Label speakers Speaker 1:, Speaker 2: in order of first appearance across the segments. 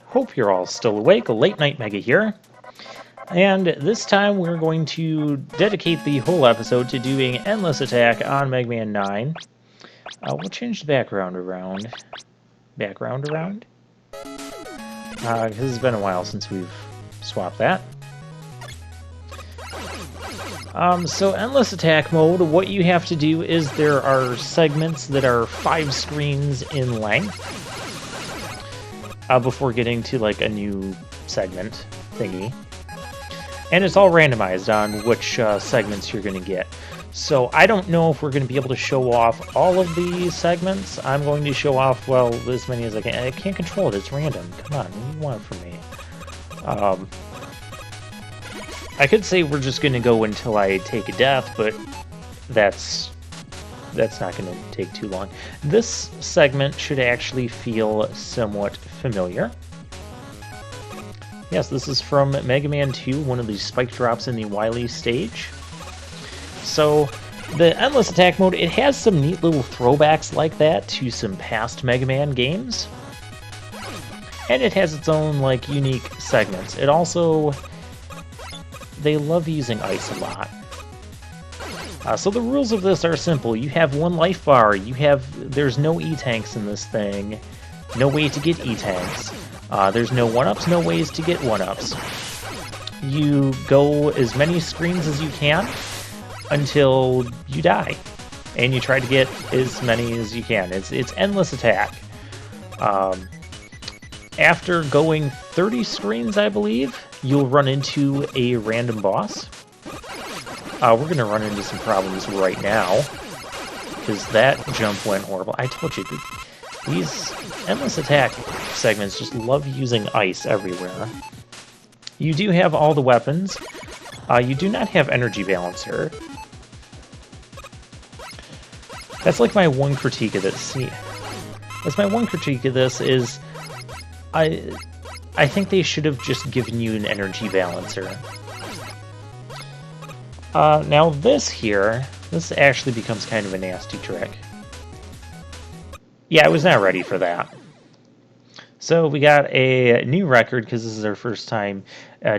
Speaker 1: Hope you're all still awake. A late night Mega here. And this time we're going to dedicate the whole episode to doing Endless Attack on Mega Man 9. We'll change the background around. Background around? Because it's been a while since we've swapped that. So Endless Attack mode, what you have to do is there are segments that are 5 screens in length before getting to like a new segment thingy. And it's all randomized on which segments you're going to get. So I don't know if we're going to be able to show off all of the segments. I'm going to show off, well, as many as I can. I can't control it. It's random. Come on, what do you want from me? I could say we're just going to go until I take a death, but that's not going to take too long. This segment should actually feel somewhat familiar. Yes, this is from Mega Man 2, one of the spike drops in the Wily stage. So, the Endless Attack mode, it has some neat little throwbacks like that to some past Mega Man games. And it has its own, like, unique segments. It also... They love using ice a lot. So the rules of this are simple. You have one life bar. There's no E-tanks in this thing. No way to get E-tanks. There's no 1-ups, no ways to get 1-ups. You go as many screens as you can until you die. And you try to get as many as you can. It's Endless Attack. After going 30 screens, I believe, you'll run into a random boss. We're going to run into some problems right now, because that jump went horrible. I told you, these Endless Attack segments just love using ice everywhere. You do have all the weapons. You do not have Energy Balancer. That's like my one critique of this. See, that's my one critique of this is... I think they should have just given you an Energy Balancer. Now this actually becomes kind of a nasty trick. Yeah, I was not ready for that. So we got a new record, because this is our first time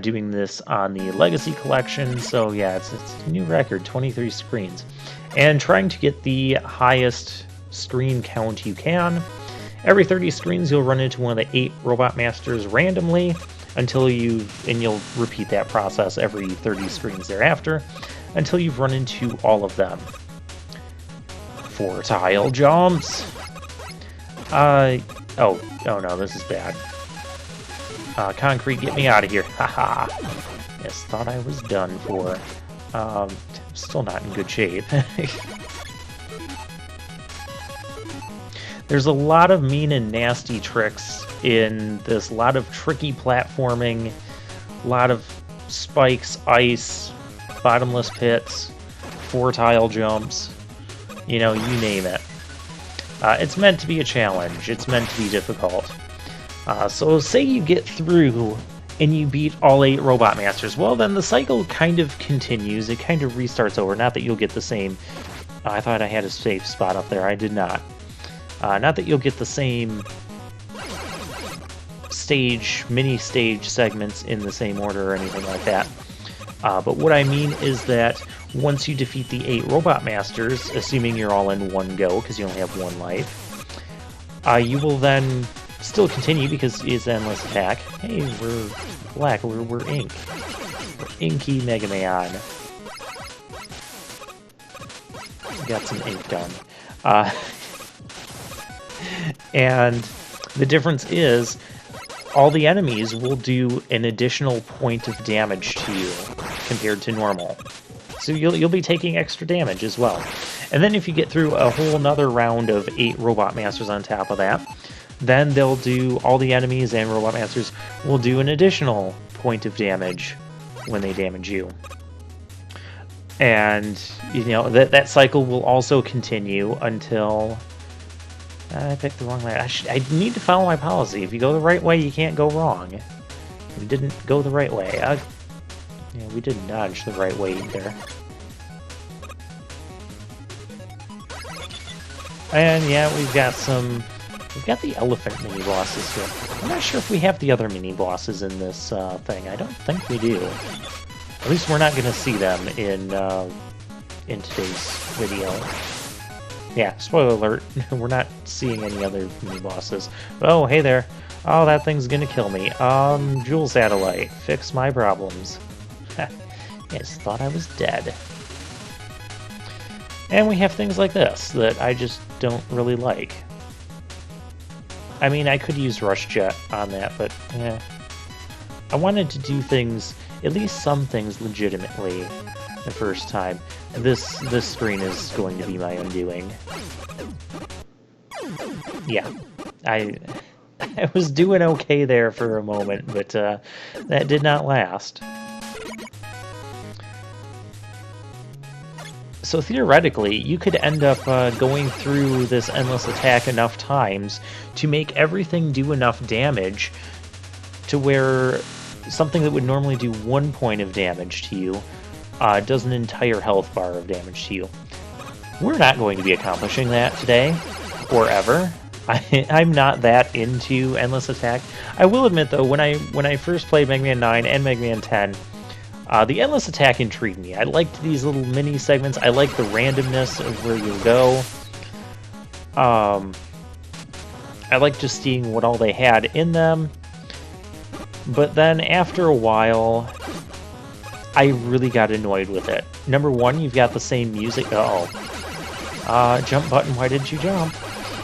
Speaker 1: doing this on the Legacy Collection. So yeah, it's a new record, 23 screens. And trying to get the highest screen count you can. Every 30 screens, you'll run into one of the 8 Robot Masters randomly, you'll repeat that process every 30 screens thereafter, until you've run into all of them. 4 tile jumps! Oh no, this is bad. Concrete, get me out of here. Haha! Yes, thought I was done for. Still not in good shape. There's a lot of mean and nasty tricks in this, a lot of tricky platforming, a lot of spikes, ice, bottomless pits, 4 tile jumps, you name it. It's meant to be a challenge, it's meant to be difficult. So say you get through and you beat all 8 Robot Masters, well then the cycle kind of continues, it kind of restarts over, not that you'll get the same... I thought I had a safe spot up there, I did not. Not that you'll get the same mini-stage segments in the same order or anything like that. But what I mean is that once you defeat the 8 Robot Masters, assuming you're all in one go, because you only have 1 life, you will then still continue, because it's Endless Attack. Hey, we're black, we're ink. We're inky Mega Man. Got some ink done. And the difference is, all the enemies will do an additional point of damage to you compared to normal. So you'll be taking extra damage as well. And then if you get through a whole nother round of 8 Robot Masters on top of that, then they'll do, all the enemies and Robot Masters will do an additional point of damage when they damage you. And, that cycle will also continue until... I picked the wrong way. I need to follow my policy. If you go the right way, you can't go wrong. We didn't go the right way. Yeah, we didn't dodge the right way either. And yeah, we've got some We've got the elephant mini-bosses here. I'm not sure if we have the other mini-bosses in this thing. I don't think we do. At least we're not going to see them in today's video. Yeah, spoiler alert, we're not seeing any other mini-bosses. Oh, hey there. Oh, that thing's gonna kill me. Jewel Satellite, fix my problems. Yes, thought I was dead. And we have things like this that I just don't really like. I mean, I could use Rush Jet on that, but yeah. I wanted to do things, at least some things, legitimately the first time. This screen is going to be my undoing. Yeah, I was doing okay there for a moment, but that did not last. So theoretically, you could end up going through this endless attack enough times to make everything do enough damage to where something that would normally do 1 point of damage to you does an entire health bar of damage to you. We're not going to be accomplishing that today, or ever. I'm not that into endless attack. I will admit though, when I first played Mega Man 9 and Mega Man 10, the endless attack intrigued me. I liked these little mini segments. I liked the randomness of where you go. I liked just seeing what all they had in them. But then after a while, I really got annoyed with it. Number one, you've got the same music. Jump button, why did you jump?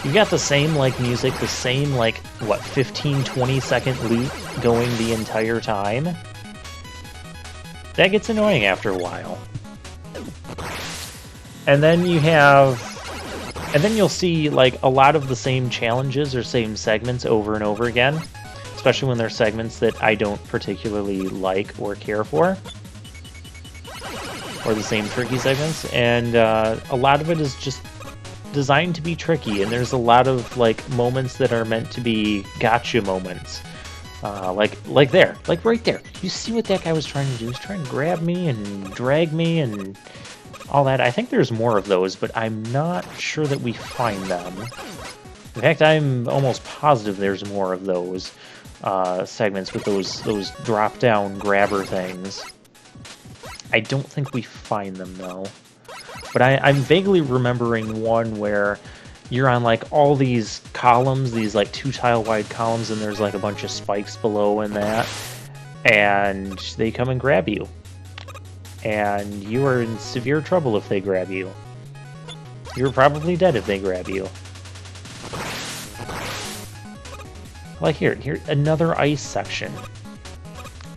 Speaker 1: You got the same, like, music, the same, like, what, 15-20 second loop going the entire time? That gets annoying after a while. And then you have... And then you'll see, like, a lot of the same challenges or same segments over and over again. Especially when they're segments that I don't particularly like or care for. Or the same tricky segments. And a lot of it is just designed to be tricky, and there's a lot of like moments that are meant to be gotcha moments, like there, like right there. You see what that guy was trying to do? He was trying to grab me and drag me and all that. I think there's more of those, but I'm not sure that we find them. In fact, I'm almost positive there's more of those segments with those drop down grabber things. I don't think we find them though. But I'm vaguely remembering one where you're on like all these columns, these like 2-tile wide columns, and there's like a bunch of spikes below in that, and they come and grab you. And you are in severe trouble if they grab you. You're probably dead if they grab you. Like here, another ice section.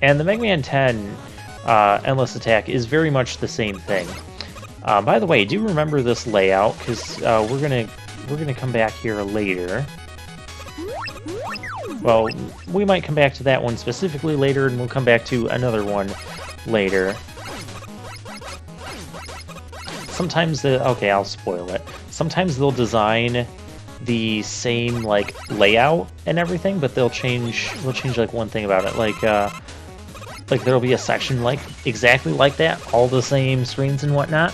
Speaker 1: And the Mega Man 10 Endless Attack is very much the same thing. By the way, do remember this layout, because we're gonna come back here later. Well, we might come back to that one specifically later, and we'll come back to another one later. Sometimes okay, I'll spoil it. Sometimes they'll design the same like layout and everything, but they'll change like one thing about it, like there'll be a section like exactly like that, all the same screens and whatnot,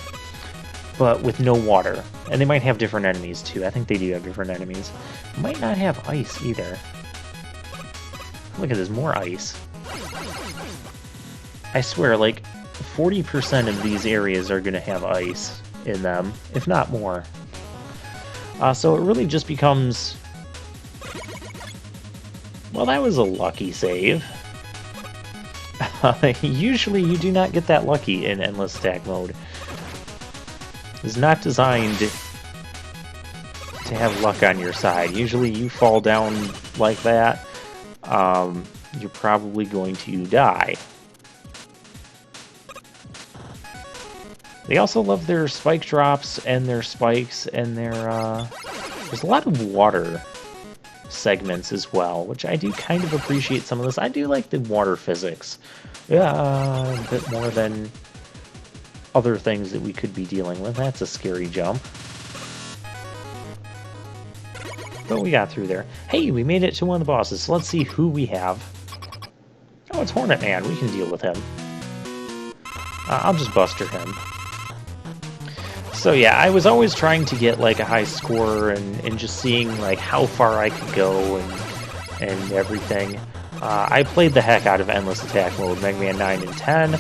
Speaker 1: but with no water. And they might have different enemies too. I think they do have different enemies. Might not have ice either. Look at this, more ice. I swear, like 40% of these areas are gonna have ice in them, if not more. So it really just becomes... Well, that was a lucky save. Usually you do not get that lucky in Endless Attack mode. It's not designed to have luck on your side. Usually you fall down like that, you're probably going to die. They also love their spike drops and their spikes and their... there's a lot of water segments as well, which I do kind of appreciate some of this. I do like the water physics. A bit more than other things that we could be dealing with. That's a scary jump. But we got through there. Hey, we made it to one of the bosses, so let's see who we have. Oh, it's Hornet Man. We can deal with him. I'll just buster him. So yeah, I was always trying to get like a high score and just seeing like how far I could go and everything. I played the heck out of Endless Attack Mode, Mega Man 9 and 10,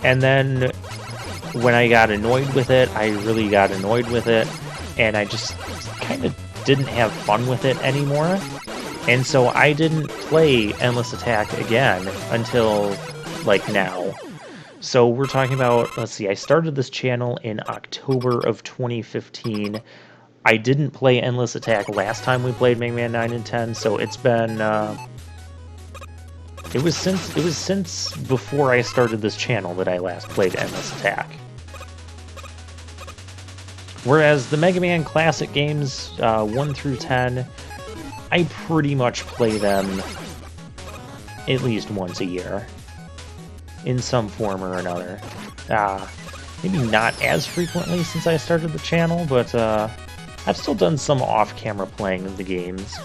Speaker 1: and then when I got annoyed with it, I really got annoyed with it, and I just kind of didn't have fun with it anymore. And so I didn't play Endless Attack again until like now. So we're talking about, let's see, I started this channel in October of 2015. I didn't play Endless Attack last time we played Mega Man 9 and 10, so it's been it was since before I started this channel that I last played Endless Attack. Whereas the Mega Man classic games, 1 through 10, I pretty much play them at least once a year, in some form or another. Maybe not as frequently since I started the channel, but I've still done some off-camera playing of the games.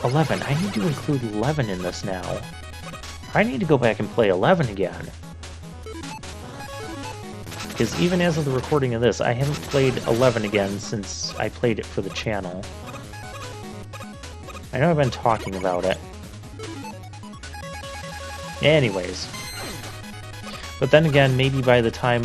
Speaker 1: 11, I need to include 11 in this now. I need to go back and play 11 again. Because even as of the recording of this, I haven't played 11 again since I played it for the channel. I know I've been talking about it. Anyways. But then again, maybe by the time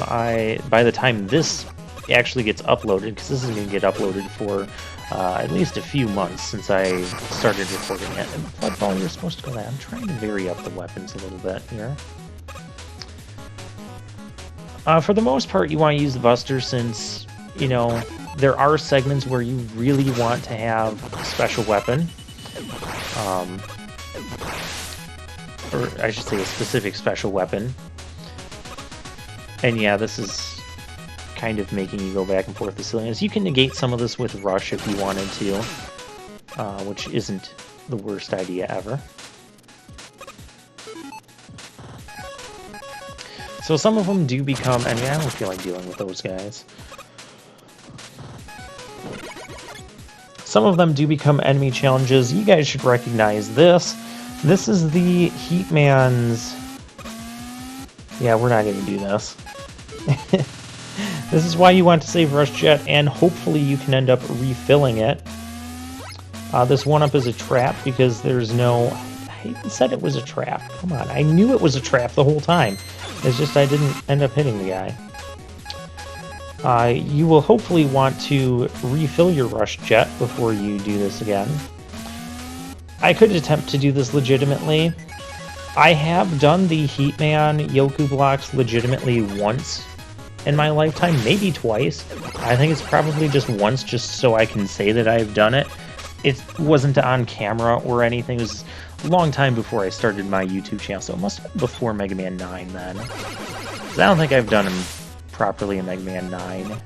Speaker 1: this actually gets uploaded, because this is going to get uploaded for at least a few months since I started recording it. And Bloodball, you're supposed to go there. I'm trying to vary up the weapons a little bit here. For the most part, you want to use the Buster since, you know, there are segments where you really want to have a special weapon. Or I should say a specific special weapon. And yeah, this is kind of making you go back and forth with silliness. You can negate some of this with Rush if you wanted to, which isn't the worst idea ever. So some of them do become, I mean, I don't feel like dealing with those guys. Some of them do become enemy challenges. You guys should recognize this. This is the Heatman's... Yeah, we're not going to do this. This is why you want to save Rush Jet, and hopefully you can end up refilling it. This 1-up is a trap because there's no... I even said it was a trap. Come on, I knew it was a trap the whole time. It's just I didn't end up hitting the guy. You will hopefully want to refill your Rush Jet before you do this again. I could attempt to do this legitimately. I have done the Heatman Yoku blocks legitimately once in my lifetime, maybe twice. I think it's probably just once, just so I can say that I've done it. It wasn't on camera or anything. It was a long time before I started my YouTube channel, so it must have been before Mega Man 9 then. 'Cause I don't think I've done them properly in Mega Man 9.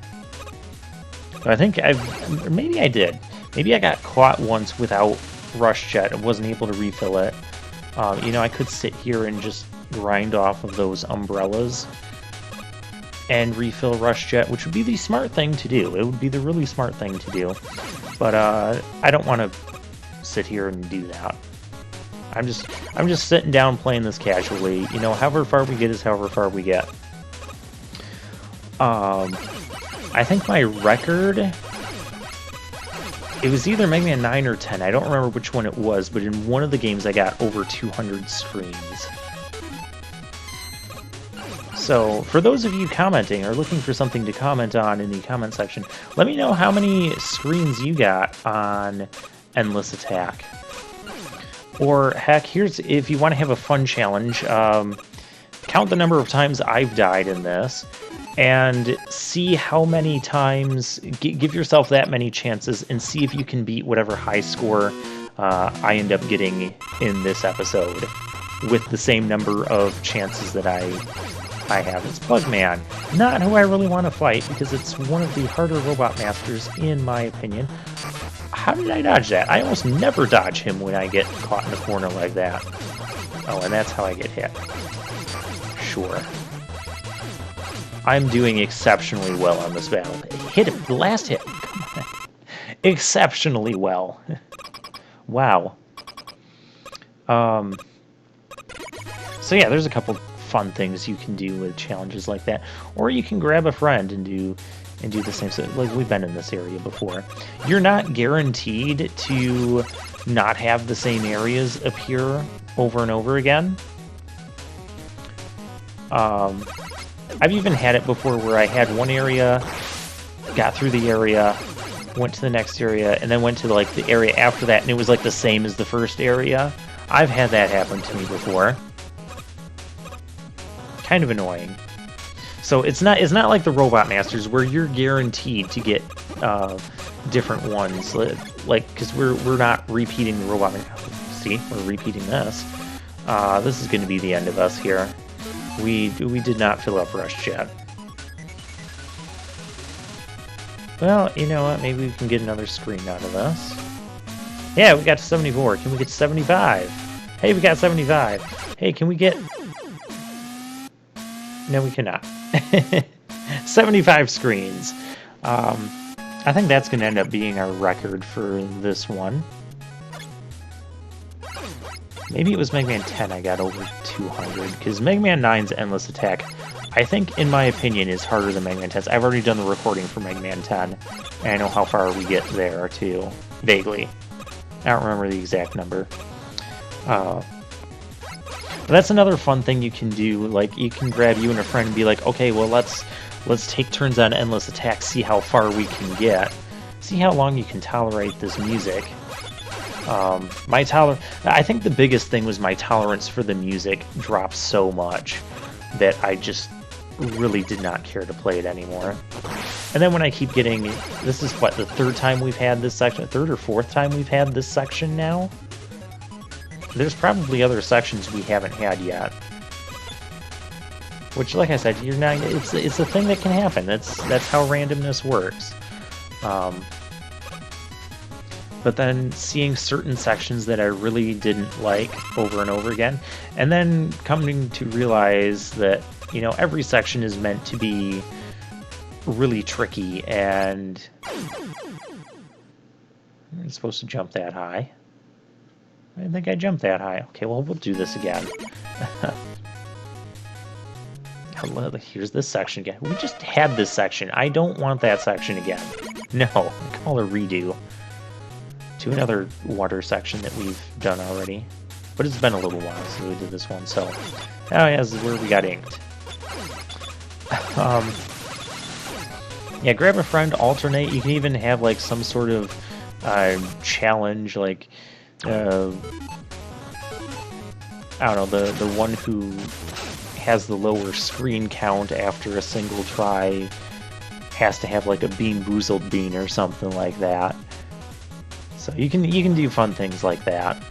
Speaker 1: But I think or maybe I did. Maybe I got caught once without Rush Jet and wasn't able to refill it. You know, I could sit here and just grind off of those umbrellas and refill Rush Jet, which would be the smart thing to do. It would be the really smart thing to do. But I don't want to sit here and do that. I'm just sitting down playing this casually. You know, however far we get is however far we get. I think my record, it was either Mega Man 9 or 10. I don't remember which one it was, but in one of the games I got over 200 screens. So, for those of you commenting or looking for something to comment on in the comment section, let me know how many screens you got on Endless Attack. Or, heck, here's, if you want to have a fun challenge, count the number of times I've died in this, and see how many times, give yourself that many chances, and see if you can beat whatever high score I end up getting in this episode, with the same number of chances that I have. It's Bugman, not who I really want to fight, because it's one of the harder robot masters, in my opinion. How did I dodge that? I almost never dodge him when I get caught in a corner like that. Oh, and that's how I get hit. Sure. I'm doing exceptionally well on this battle. Hit him. The last hit. Come on. Exceptionally well. Wow. So yeah, there's a couple fun things you can do with challenges like that. Or you can grab a friend and do, and do the same. So, like, we've been in this area before. You're not guaranteed to not have the same areas appear over and over again. I've even had it before where I had one area, got through the area, went to the next area, and then went to like the area after that, and it was like the same as the first area. I've had that happen to me before. Kind of annoying. So it's not like the Robot Masters where you're guaranteed to get different ones, like because we're not repeating the Robot. See, we're repeating this. This is going to be the end of us here. We did not fill up Rush yet. Well, you know what? Maybe we can get another screen out of this. Yeah, we got to 74. Can we get to 75? Hey, we got 75. Hey, can we get... No, we cannot. 75 screens. I think that's going to end up being our record for this one. Maybe it was Mega Man 10 I got over 200, because Mega Man 9's Endless Attack, I think, in my opinion, is harder than Mega Man 10's. I've already done the recording for Mega Man 10, and I know how far we get there, too. Vaguely. I don't remember the exact number. But that's another fun thing you can do. Like, you can grab you and a friend and be like, okay, well, let's take turns on Endless Attack, see how far we can get. See how long you can tolerate this music. I think the biggest thing was my tolerance for the music dropped so much that I just really did not care to play it anymore. And then when I keep getting, this is what, the third time we've had this section, third or fourth time we've had this section now? There's probably other sections we haven't had yet. Which, like I said, you're not, it's a thing that can happen. That's how randomness works. But then seeing certain sections that I really didn't like over and over again, and then coming to realize that, you know, every section is meant to be really tricky, and I'm supposed to jump that high. I didn't think I jumped that high. Okay, well, we'll do this again. Here's this section again. We just had this section. I don't want that section again. No, I call it a redo. To another water section that we've done already. But it's been a little while since we did this one, so... Oh yeah, this is where we got inked. Yeah, grab a friend, alternate. You can even have, like, some sort of challenge, like... I don't know, the one who has the lower screen count after a single try has to have, like, a Bean Boozled bean or something like that. So you can do fun things like that.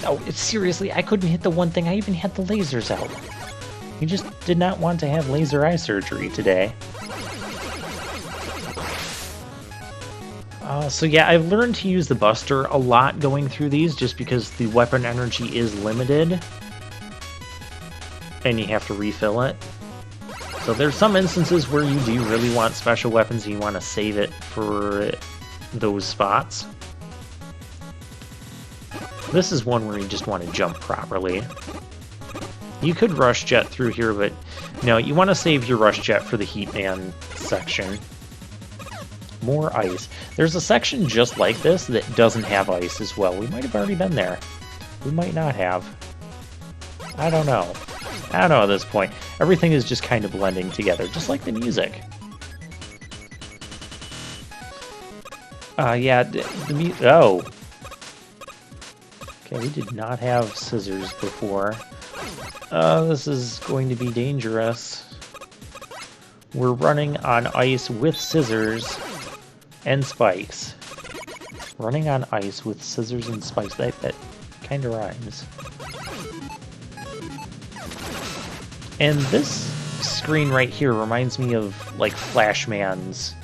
Speaker 1: Oh, seriously, I couldn't hit the one thing. I even had the lasers out. You just did not want to have laser eye surgery today. So yeah, I've learned to use the Buster a lot going through these, just because the weapon energy is limited. And you have to refill it. So there's some instances where you do really want special weapons and you want to save it for those spots. This is one where you just want to jump properly. You could rush jet through here, but no, you want to save your rush jet for the Heat Man section. More ice. There's a section just like this that doesn't have ice as well. We might have already been there. We might not have. I don't know. I don't know at this point. Everything is just kind of blending together, just like the music. Yeah, oh. Okay, we did not have scissors before. This is going to be dangerous. We're running on ice with scissors and spikes. Running on ice with scissors and spikes. That kind of rhymes. And this screen right here reminds me of, like, Flashman's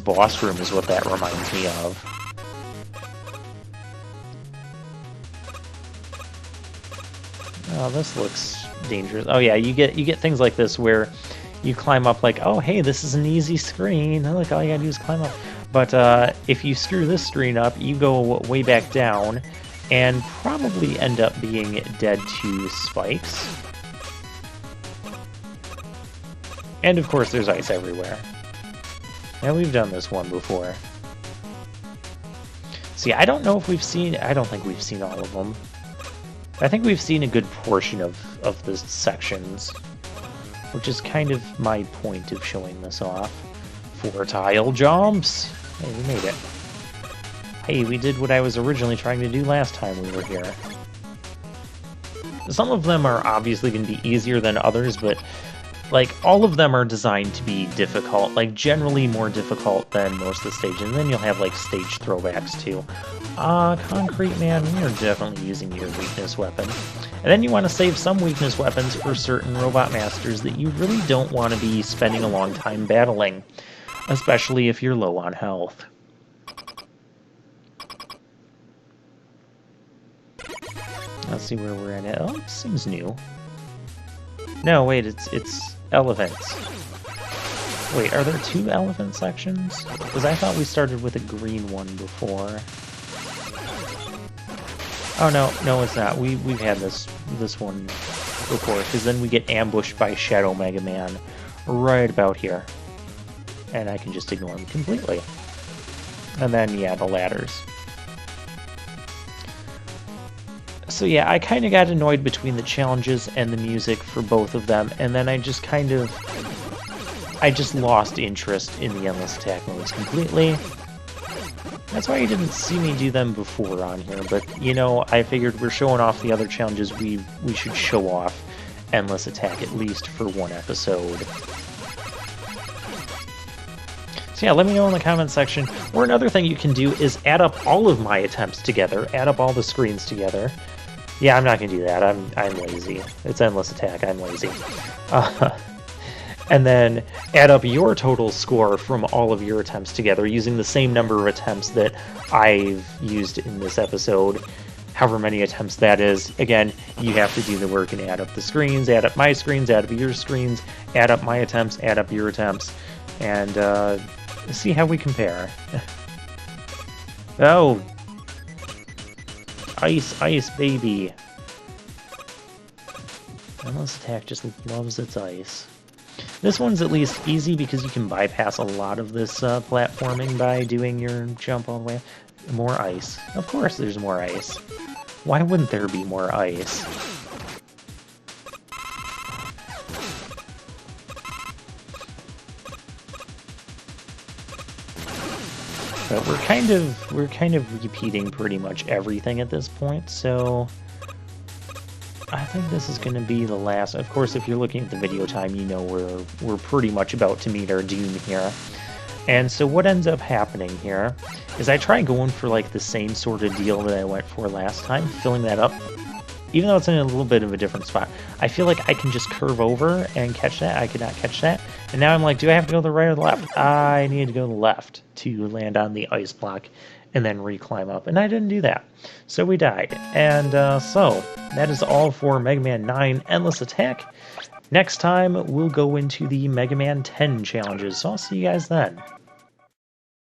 Speaker 1: boss room is what that reminds me of. Oh, this looks dangerous. Oh yeah, you get things like this where you climb up like, oh hey, this is an easy screen. Look, all you gotta do is climb up. But if you screw this screen up, you go way back down and probably end up being dead to spikes. And of course there's ice everywhere. Now we've done this one before. See, I don't know if we've seen... I don't think we've seen all of them. I think we've seen a good portion of the sections, which is kind of my point of showing this off. 4 tile jumps! Hey, we made it. Hey, we did what I was originally trying to do last time we were here. Some of them are obviously going to be easier than others, but like all of them are designed to be difficult, like generally more difficult than most of the stages. And then you'll have like stage throwbacks too. Concrete Man, we are definitely using your weakness weapon. And then you want to save some weakness weapons for certain robot masters that you really don't want to be spending a long time battling, especially if you're low on health. Let's see where we're at. Oh, it seems new. No, wait, it's elephants. Wait, are there 2 elephant sections? Because I thought we started with a green one before. Oh no, it's not. We've had this one before, because then we get ambushed by Shadow Mega Man right about here. And I can just ignore him completely. And then, yeah, the ladders. So yeah, I kind of got annoyed between the challenges and the music for both of them, and then I just lost interest in the endless attack modes completely. That's why you didn't see me do them before on here, but you know, I figured we're showing off the other challenges, we should show off endless attack at least for one episode. So yeah, let me know in the comments section. Or another thing you can do is add up all of my attempts together, add up all the screens together. Yeah, I'm not gonna do that. I'm lazy. It's endless attack. I'm lazy. And then add up your total score from all of your attempts together using the same number of attempts that I've used in this episode. However many attempts that is. Again, you have to do the work and add up the screens, add up my screens, add up your screens, add up my attempts, add up your attempts, and see how we compare. Oh! Ice, baby! Endless attack just loves its ice. This one's at least easy because you can bypass a lot of this platforming by doing your jump all the way. More ice. Of course there's more ice. Why wouldn't there be more ice? But we're kind of repeating pretty much everything at this point, so I think this is going to be the last. Of course, if you're looking at the video time, you know we're pretty much about to meet our doom here. And so what ends up happening here is I try going for like the same sort of deal that I went for last time, filling that up. Even though it's in a little bit of a different spot, I feel like I can just curve over and catch that. I could not catch that. And now I'm like, do I have to go to the right or the left? I need to go to the left to land on the ice block and then re-climb up. And I didn't do that. So we died. And so that is all for Mega Man 9 Endless Attack. Next time, we'll go into the Mega Man 10 challenges. So I'll see you guys then.